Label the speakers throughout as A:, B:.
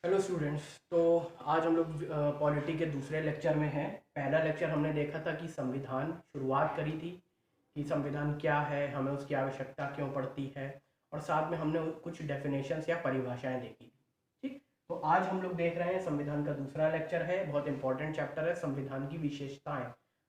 A: Hello students. तो आज हम लोग पॉलिटी के दूसरे लेक्चर में हैं। पहला लेक्चर हमने देखा था कि संविधान शुरुआत करी थी कि संविधान क्या है, हमें उसकी आवश्यकता क्यों पड़ती है, और साथ में हमने कुछ डेफिनेशंस या परिभाषाएं देखी थी। ठीक, तो आज हम लोग देख रहे हैं संविधान का दूसरा लेक्चर है। बहुत इंपॉर्टेंट चैप्टर है संविधान की विशेषताएं।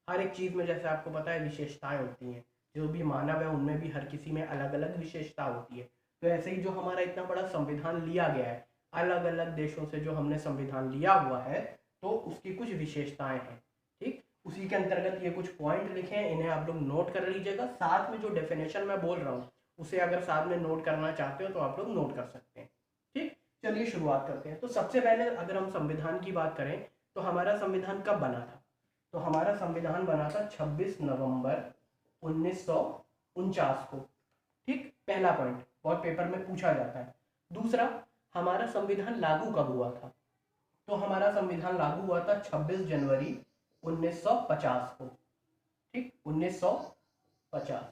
A: हर एक चीज़ में जैसे आपको पता है विशेषताएं होती हैं, जो भी मानव है उनमें भी हर किसी में अलग अलग विशेषता होती है। तो ऐसे ही जो हमारा इतना बड़ा संविधान लिया गया है, अलग अलग देशों से जो हमने संविधान लिया हुआ है, तो उसकी कुछ विशेषताएं हैं। ठीक, उसी के अंतर्गत ये कुछ पॉइंट लिखे हैं, इन्हें आप लोग नोट कर लीजिएगा। साथ में जो डेफिनेशन मैं बोल रहा हूँ उसे अगर साथ में नोट करना चाहते हो तो आप लोग नोट कर सकते हैं। ठीक, चलिए शुरुआत करते हैं। तो सबसे पहले अगर हम संविधान की बात करें तो हमारा संविधान कब बना था? तो हमारा संविधान बना था 26 नवंबर 1949 को। ठीक, पहला पॉइंट बहुत पेपर में पूछा जाता है। दूसरा, हमारा संविधान लागू कब हुआ था? तो हमारा संविधान लागू हुआ था 26 जनवरी 1950 को। ठीक, 1950।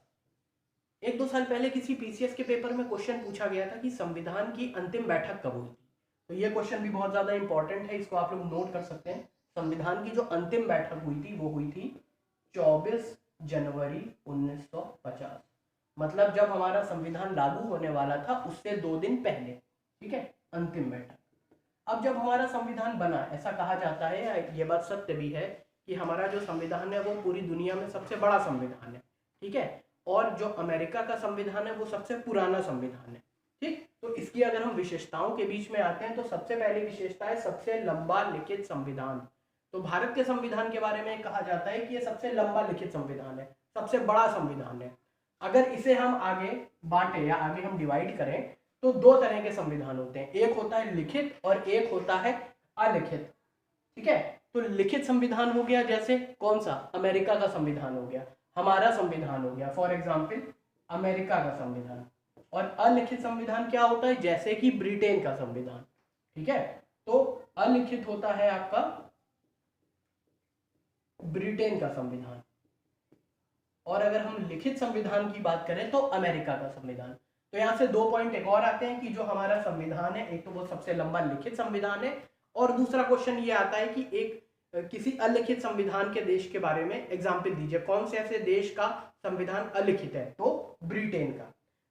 A: एक दो साल पहले किसी पीसीएस के पेपर में क्वेश्चन पूछा गया था कि संविधान की अंतिम बैठक कब हुई थी। तो ये क्वेश्चन भी बहुत ज्यादा इंपॉर्टेंट है, इसको आप लोग नोट कर सकते हैं। संविधान की जो अंतिम बैठक हुई थी वो हुई थी 24 जनवरी 1950। मतलब जब हमारा संविधान लागू होने वाला था उससे 2 दिन पहले। ठीक है, अंतिम बैठक। अब जब हमारा संविधान बना, ऐसा कहा जाता है, ये बात सत्य भी है, कि हमारा जो संविधान है वो पूरी दुनिया में सबसे बड़ा संविधान है। ठीक है, और जो अमेरिका का संविधान है वो सबसे पुराना संविधान है। ठीक, तो इसकी अगर हम विशेषताओं के बीच में आते हैं तो सबसे पहली विशेषता है सबसे लंबा लिखित संविधान। तो भारत के संविधान के बारे में कहा जाता है कि ये सबसे लंबा लिखित संविधान है, सबसे बड़ा संविधान है। अगर इसे हम आगे बांटे या आगे हम डिवाइड करें तो दो तरह के संविधान होते हैं, एक होता है लिखित और एक होता है अलिखित। ठीक है, तो लिखित संविधान हो गया जैसे कौन सा? अमेरिका का संविधान हो गया, हमारा संविधान हो गया, फॉर एग्जाम्पल अमेरिका का संविधान। और अलिखित संविधान क्या होता है? जैसे कि ब्रिटेन का संविधान। ठीक है, तो अलिखित होता है आपका ब्रिटेन का संविधान। और अगर हम लिखित संविधान की बात करें तो अमेरिका का संविधान। तो यहाँ से 2 पॉइंट एक और आते हैं कि जो हमारा संविधान है, एक तो वो सबसे लंबा लिखित संविधान है, और दूसरा क्वेश्चन ये आता है कि एक किसी अलिखित संविधान के देश के बारे में एग्जाम्पल दीजिए, कौन से ऐसे देश का संविधान अलिखित है? तो ब्रिटेन का।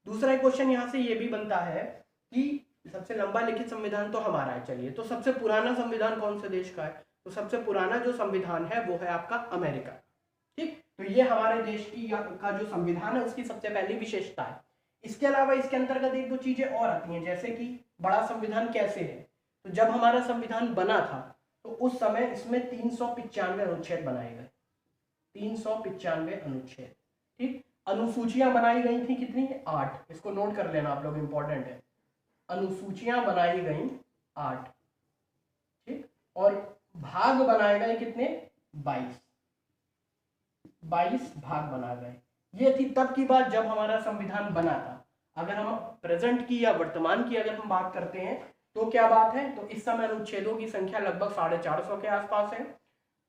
A: दूसरा क्वेश्चन यहाँ से ये भी बनता है कि सबसे लंबा लिखित संविधान तो हमारा है, चलिए, तो सबसे पुराना संविधान कौन से देश का है? तो सबसे पुराना जो संविधान है वो है आपका अमेरिका। ठीक, तो ये हमारे देश की का जो संविधान है उसकी सबसे पहली विशेषता है। इसके अलावा इसके अंतर्गत एक दो चीजें और आती हैं, जैसे कि बड़ा संविधान कैसे है। तो जब हमारा संविधान बना था तो उस समय इसमें 395 अनुच्छेद बनाए गए, 395 अनुच्छेद। ठीक, अनुसूचियां बनाई गई थी कितनी? 8। इसको नोट कर लेना आप लोग, इंपॉर्टेंट है। अनुसूचियां बनाई गई 8। ठीक, और भाग बनाए गए कितने? 22। 22 भाग बना गए। ये थी तब की बात जब हमारा संविधान बना था। अगर हम प्रेजेंट की या वर्तमान की अगर हम बात करते हैं तो क्या बात है? तो इस समय अनुच्छेदों की संख्या लगभग 450 के आसपास है।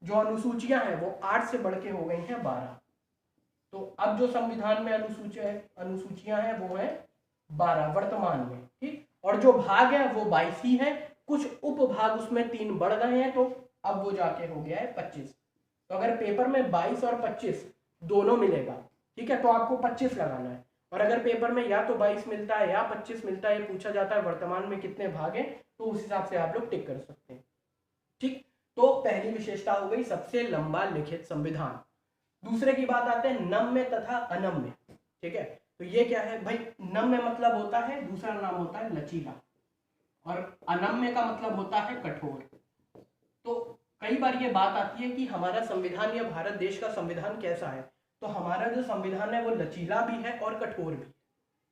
A: जो अनुसूचियां हैं वो 8 से बढ़ के हो गई हैं 12। तो अब जो संविधान में अनुसूचियां हैं वो है 12 वर्तमान में। ठीक, और जो भाग है वो 22 ही है, कुछ उपभाग उसमें 3 बढ़ गए हैं, तो अब वो जाके हो गया है 25। तो अगर पेपर में 22 और 25 दोनों मिलेगा, ठीक है, तो आपको 25 लगाना है। और अगर पेपर में या तो 22 मिलता है या 25 मिलता है, ये पूछा जाता है वर्तमान में कितने भाग हैं, तो उस हिसाब से आप लोग टिक कर सकते हैं। ठीक, तो पहली विशेषता हो गई सबसे लंबा लिखित संविधान। दूसरे की बात आते हैं नम्य तथा अनम्य। ठीक है, तो ये क्या है भाई? नम्य मतलब होता है, दूसरा नाम होता है लचीला, और अनम्य का मतलब होता है कठोर। तो कई बार ये बात आती है कि हमारा संविधान या भारत देश का संविधान कैसा है? तो हमारा जो संविधान है वो लचीला भी है और कठोर भी।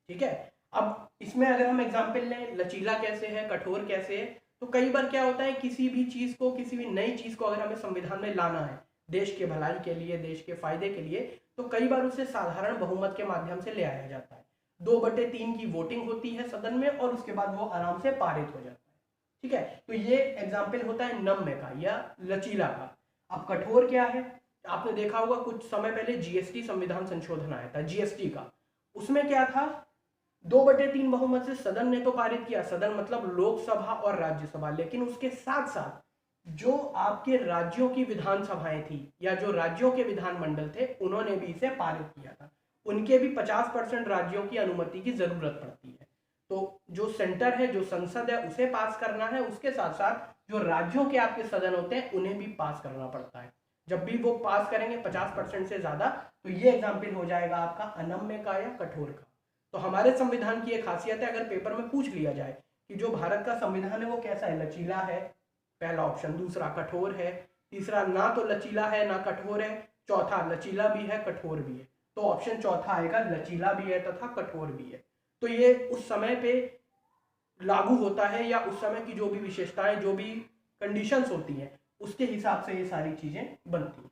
A: ठीक है, अब इसमें अगर हम एग्जाम्पल लें लचीला कैसे है, कठोर कैसे है, तो कई बार क्या होता है किसी भी चीज को, किसी भी नई चीज को अगर हमें संविधान में लाना है देश के भलाई के लिए, देश के फायदे के लिए, तो कई बार उसे साधारण बहुमत के माध्यम से ले आया जाता है। 2/3 की वोटिंग होती है सदन में और उसके बाद वो आराम से पारित हो जाता है। ठीक है, तो ये एग्जाम्पल होता है नम्य का या लचीला का। अब कठोर क्या है? आपने देखा होगा कुछ समय पहले जीएसटी संविधान संशोधन आया था, जीएसटी का। उसमें क्या था? 2/3 बहुमत से सदन ने तो पारित किया, सदन मतलब लोकसभा और राज्यसभा, लेकिन उसके साथ साथ जो आपके राज्यों की विधानसभाएं थी या जो राज्यों के विधानमंडल थे उन्होंने भी इसे पारित किया था। उनके भी 50% राज्यों की अनुमति की जरूरत पड़ती है। तो जो सेंटर है, जो संसद है, उसे पास करना है, उसके साथ साथ जो राज्यों के आपके सदन होते हैं उन्हें भी पास करना पड़ता है। जब भी वो पास करेंगे 50% से ज्यादा, तो ये एग्जाम्पल हो जाएगा आपका अनम्य का या कठोर का। तो हमारे संविधान की एक खासियत है, अगर पेपर में पूछ लिया जाए कि जो भारत का संविधान है वो कैसा है, लचीला है, पहला ऑप्शन, दूसरा कठोर है, तीसरा ना तो लचीला है ना कठोर है, चौथा लचीला भी है कठोर भी है, तो ऑप्शन चौथा आएगा, लचीला भी है तथा कठोर भी है। तो ये उस समय पे लागू होता है या उस समय की जो भी विशेषताएं, जो भी कंडीशंस होती हैं, उसके हिसाब से ये सारी चीजें बनती हैं।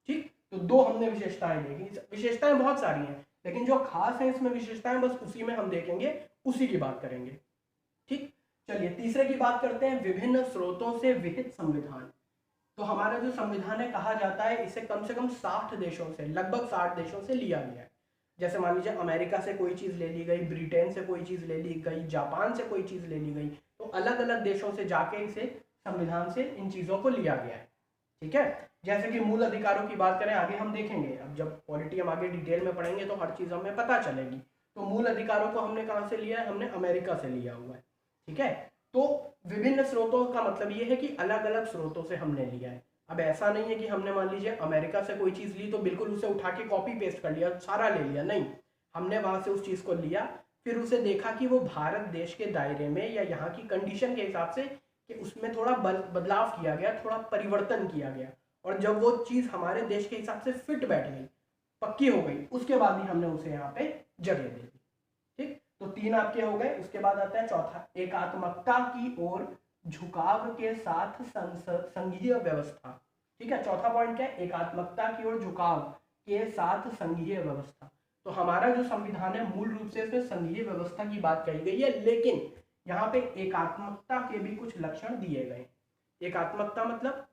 A: ठीक, तो दो हमने विशेषताएं देखी। विशेषताएं बहुत सारी हैं, लेकिन जो खास है इसमें विशेषताएं, बस उसी में हम देखेंगे, उसी की बात करेंगे। ठीक, चलिए तीसरे की बात करते हैं, विभिन्न स्रोतों से विहित संविधान। तो हमारा जो संविधान है, कहा जाता है इसे कम से कम 60 देशों से, लगभग 60 देशों से लिया गया है। जैसे मान लीजिए अमेरिका से कोई चीज ले ली गई, ब्रिटेन से कोई चीज ले ली गई, जापान से कोई चीज ले ली गई, तो अलग अलग देशों से जाके इसे संविधान से इन चीजों को लिया गया है। ठीक है, जैसे कि मूल अधिकारों की बात करें, आगे हम देखेंगे, अब जब पॉलिटी हम आगे डिटेल में पढ़ेंगे तो हर चीज हमें पता चलेगी। तो मूल अधिकारों को हमने कहाँ से लिया है, हमने अमेरिका से लिया हुआ है। ठीक है, तो विभिन्न स्रोतों का मतलब ये है कि अलग अलग स्रोतों से हमने लिया है। अब ऐसा नहीं है कि हमने मान लीजिए अमेरिका से कोई चीज ली तो बिल्कुल उसे उठा के कॉपी पेस्ट कर लिया, सारा ले लिया, नहीं, हमने वहां से उस चीज को लिया, फिर उसे देखा कि वो भारत देश के दायरे में या यहाँ की कंडीशन के हिसाब से कि उसमें थोड़ा बदलाव किया गया, थोड़ा परिवर्तन किया गया, और जब वो चीज हमारे देश के हिसाब से फिट बैठ गई, पक्की हो गई, उसके बाद ही हमने उसे यहाँ पे जगह दे दी। ठीक, तो 3 आपके हो गए। उसके बाद आता है चौथा, एकात्मकता की ओर झुकाव के साथ संघीय व्यवस्था। ठीक है, चौथा पॉइंट क्या है, एकात्मकता की ओर झुकाव के साथ संघीय व्यवस्था। तो हमारा जो संविधान है मूल रूप से इसमें संघीय व्यवस्था की बात कही गई है, लेकिन यहाँ पे एकात्मकता के भी कुछ लक्षण दिए गए। एकात्मकता मतलब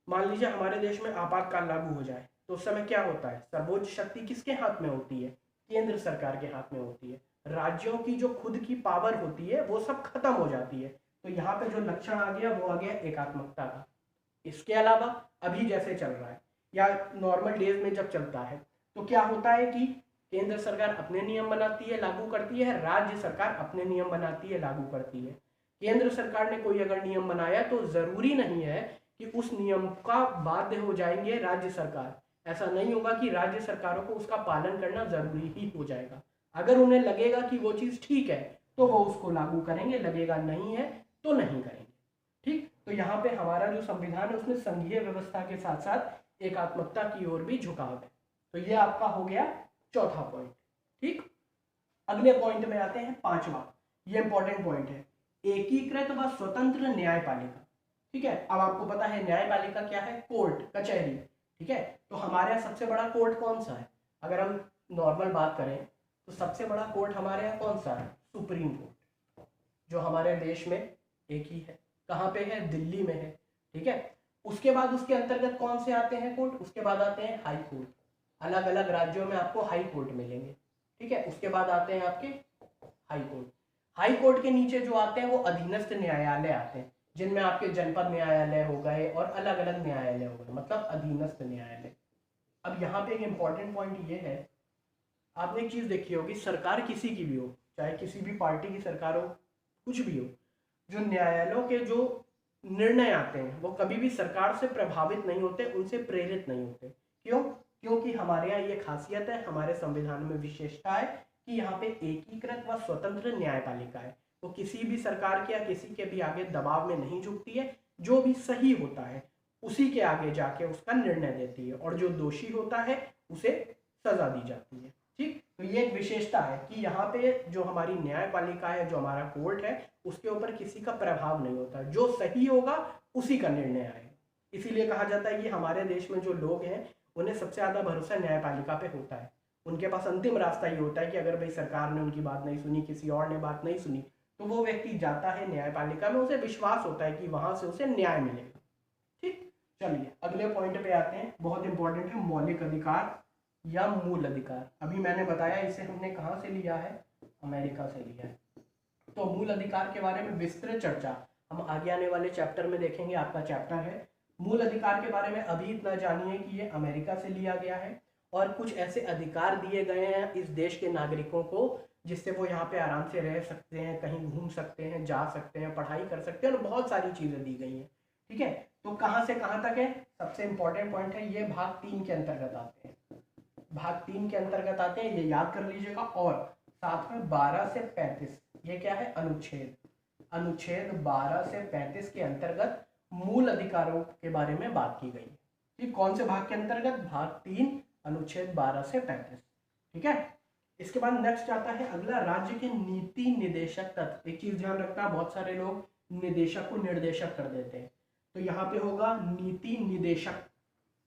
A: मान लीजिए हमारे देश में आपातकाल लागू हो जाए तो उस समय क्या होता है, सर्वोच्च शक्ति किसके हाथ में होती है, केंद्र सरकार के हाथ में होती है। राज्यों की जो खुद की पावर होती है वो सब खत्म हो जाती है। तो यहाँ पे जो लक्षण आ गया वो आ गया एकात्मकता का। इसके अलावा अभी जैसे चल रहा है या नॉर्मल डेज में जब चलता है तो क्या होता है कि केंद्र सरकार अपने नियम बनाती है, लागू करती है, राज्य सरकार अपने नियम बनाती है, लागू करती है। केंद्र सरकार ने कोई अगर नियम बनाया तो जरूरी नहीं है कि उस नियम का बाध्य हो जाएंगे राज्य सरकार। ऐसा नहीं होगा कि राज्य सरकारों को उसका पालन करना जरूरी ही हो जाएगा। अगर उन्हें लगेगा कि वो चीज ठीक है तो वो उसको लागू करेंगे, लगेगा नहीं है तो नहीं करेंगे। ठीक, तो यहाँ पे हमारा जो संविधान है उसमें संघीय व्यवस्था के साथ साथ एकात्मकता की ओर भी झुकाव है। तो ये आपका हो गया चौथा पॉइंट। ठीक, अगले पॉइंट में आते हैं, पांचवा, ये इंपॉर्टेंट पॉइंट है, एकीकृत व स्वतंत्र न्यायपालिका। ठीक है, अब आपको पता है न्यायपालिका क्या है, कोर्ट, कचहरी। ठीक है, तो हमारे यहाँ सबसे बड़ा कोर्ट कौन सा है, अगर हम नॉर्मल बात करें तो सबसे बड़ा कोर्ट हमारे यहाँ कौन सा है, सुप्रीम कोर्ट, जो हमारे देश में एक ही है। कहाँ पे है, दिल्ली में है। ठीक है, उसके बाद उसके अंतर्गत कौन से आते हैं कोर्ट, उसके बाद आते हैं हाई कोर्ट, अलग अलग राज्यों में आपको हाई कोर्ट मिलेंगे। ठीक है, उसके बाद आते हैं आपके हाई कोर्ट। हाई कोर्ट के नीचे जो आते हैं वो अधीनस्थ न्यायालय आते हैं, जिनमें आपके जनपद न्यायालय हो गए और अलग अलग न्यायालय हो गए, मतलब अधीनस्थ न्यायालय। अब यहाँ पे एक इंपॉर्टेंट पॉइंट ये है, आपने एक चीज देखी होगी, सरकार किसी की भी हो, चाहे किसी भी पार्टी की सरकार हो, कुछ भी हो, जो न्यायालयों के जो निर्णय आते हैं वो कभी भी सरकार से प्रभावित नहीं होते, उनसे प्रेरित नहीं होते। क्यों, क्योंकि हमारे यहाँ ये खासियत है, हमारे संविधान में विशेषता है कि यहाँ पे एकीकृत व स्वतंत्र न्यायपालिका है। वो किसी भी सरकार के या किसी के भी आगे दबाव में नहीं झुकती है, जो भी सही होता है उसी के आगे जाके उसका निर्णय देती है, और जो दोषी होता है उसे सजा दी जाती है। ठीक, तो ये एक विशेषता है कि यहाँ पे जो हमारी न्यायपालिका है, जो हमारा कोर्ट है, उसके ऊपर किसी का प्रभाव नहीं होता, जो सही होगा उसी का निर्णय आएगा। इसीलिए कहा जाता है कि हमारे देश में जो लोग हैं उन्हें सबसे ज्यादा भरोसा न्यायपालिका पे होता है। उनके पास अंतिम रास्ता ये होता है कि अगर भाई सरकार ने उनकी बात नहीं सुनी, किसी और ने बात नहीं सुनी, तो वो व्यक्ति जाता है न्यायपालिका में, उसे विश्वास होता है कि वहां से उसे न्याय मिलेगा। ठीक, चलिए अगले पॉइंट पे आते हैं, बहुत इंपॉर्टेंट है, मौलिक अधिकार या मूल अधिकार। अभी मैंने बताया इसे हमने कहाँ से लिया है, अमेरिका से लिया है। तो मूल अधिकार के बारे में विस्तृत चर्चा हम आगे आने वाले चैप्टर में देखेंगे। आपका चैप्टर है मूल अधिकार के बारे में अभी इतना जानिए कि ये अमेरिका से लिया गया है और कुछ ऐसे अधिकार दिए गए हैं इस देश के नागरिकों को जिससे वो यहाँ पे आराम से रह सकते हैं, कहीं घूम सकते हैं, जा सकते हैं, पढ़ाई कर सकते हैं और बहुत सारी चीज़ें दी गई हैं। ठीक है, तो कहाँ से कहाँ तक है, सबसे इंपॉर्टेंट पॉइंट है ये भाग 3 के अंतर्गत आते हैं। भाग 3 के अंतर्गत आते हैं, ये याद कर लीजिएगा। और साथ में 12 से 35 ये क्या है, अनुच्छेद 12 से 35 के अंतर्गत मूल अधिकारों के बारे में बात की गई है। ठीक, कौन से भाग के अंतर्गत, भाग 3 अनुच्छेद 12 से 35। ठीक है, इसके बाद नेक्स्ट आता है अगला, राज्य के नीति निदेशक तत्व। एक चीज ध्यान रखना, बहुत सारे लोग निदेशक को निर्देशक कर देते हैं, तो यहाँ पे होगा नीति निदेशक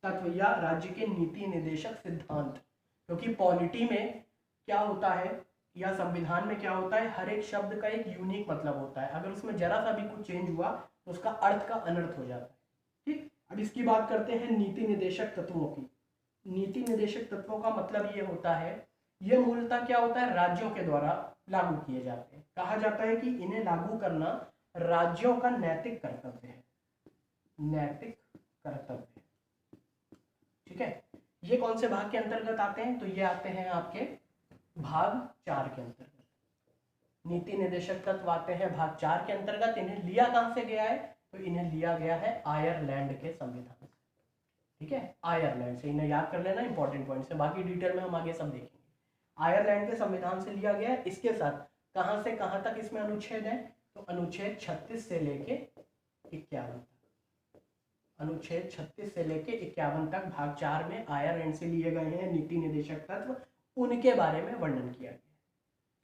A: तत्व या राज्य के नीति निदेशक सिद्धांत। क्योंकि पॉलिटी में क्या होता है या संविधान में क्या होता है, हर एक शब्द का एक यूनिक मतलब होता है। अगर उसमें जरा सा भी कुछ चेंज हुआ तो उसका अर्थ का अनर्थ हो जाता है। ठीक, अब इसकी बात करते हैं नीति निदेशक तत्वों की। नीति निदेशक तत्वों का मतलब ये होता है, ये मूलतः क्या होता है, राज्यों के द्वारा लागू किए जाते हैं। कहा जाता है कि इन्हें लागू करना राज्यों का नैतिक कर्तव्य है, नैतिक कर्तव्य। ठीक है, ये कौन से भाग के अंतर्गत आते हैं, तो ये आते हैं आपके भाग 4 के अंतर्गत। नीति निदेशक तत्व आते हैं भाग 4 के अंतर्गत। इन्हें लिया कहां से गया है, तो इन्हें लिया गया है आयरलैंड के संविधान से। ठीक है, आयरलैंड से, इन्हें याद कर लेना, इंपॉर्टेंट पॉइंट है, बाकी डिटेल में हम आगे सब देखेंगे। आयरलैंड के संविधान से लिया गया है। इसके साथ कहां से कहां तक इसमें अनुच्छेद है, तो अनुच्छेद 36 से लेके 51 तक, अनुच्छेद 36 से लेके 51 तक भाग 4 में आयरलैंड से लिए गए हैं नीति निदेशक तत्व, उनके बारे में वर्णन किया गया।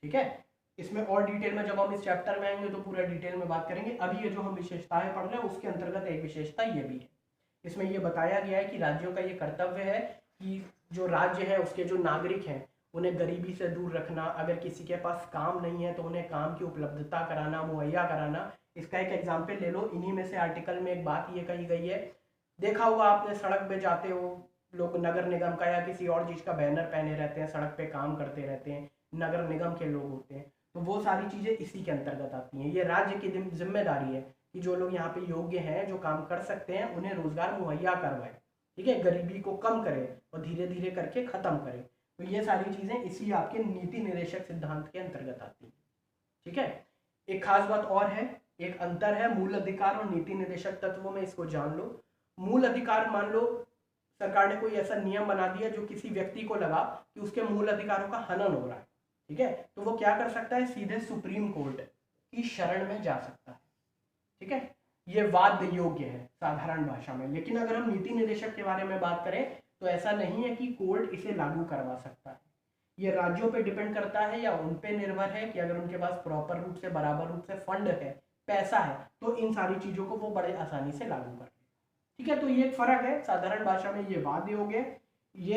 A: ठीक है, इसमें और डिटेल में जब हम इस चैप्टर में आएंगे तो पूरा डिटेल में बात करेंगे। अभी ये जो हम विशेषताएं पढ़ रहे हैं उसके अंतर्गत एक विशेषता ये भी है, इसमें ये बताया गया है कि राज्यों का ये कर्तव्य है कि जो राज्य है उसके जो नागरिक हैं उन्हें गरीबी से दूर रखना, अगर किसी के पास काम नहीं है तो उन्हें काम की उपलब्धता कराना, मुहैया कराना। इसका एक एग्जाम्पल ले लो, इन्हीं में से आर्टिकल में एक बात ये कही गई है, देखा होगा आपने, सड़क पे जाते हो लोग नगर निगम का या किसी और चीज़ का बैनर पहने रहते हैं, सड़क पे काम करते रहते हैं, नगर निगम के लोग होते हैं, तो वो सारी चीज़ें इसी के अंतर्गत आती हैं। ये राज्य की जिम्मेदारी है कि जो लोग यहाँ पे योग्य हैं, जो काम कर सकते हैं, उन्हें रोजगार मुहैया करवाए। ठीक है, गरीबी को कम करे और धीरे धीरे करके खत्म करे। तो ये सारी चीजें इसी आपके नीति निदेशक सिद्धांत के अंतर्गत आती हैं। ठीक है, एक खास बात और है, एक अंतर है मूल अधिकार और नीति निदेशक तत्वों में, इसको जान लो। मूल अधिकार, मान लो सरकार ने कोई ऐसा नियम बना दिया जो किसी व्यक्ति को लगा कि उसके मूल अधिकारों का हनन हो रहा है, ठीक है, तो वो क्या कर सकता है, सीधे सुप्रीम कोर्ट की शरण में जा सकता है। ठीक है, ये वाद्य योग्य है साधारण भाषा में। लेकिन अगर हम नीति निदेशक के बारे में बात करें तो ऐसा नहीं है कि कोर्ट इसे लागू करवा सकता है। ये राज्यों पे डिपेंड करता है या उन पे निर्भर है कि अगर उनके पास प्रॉपर रूप से, बराबर रूप से फंड है, पैसा है, तो इन सारी चीजों को वो बड़े आसानी से लागू कर ले। ठीक है, तो ये एक फर्क है, साधारण भाषा में ये वाद्य योग्य है,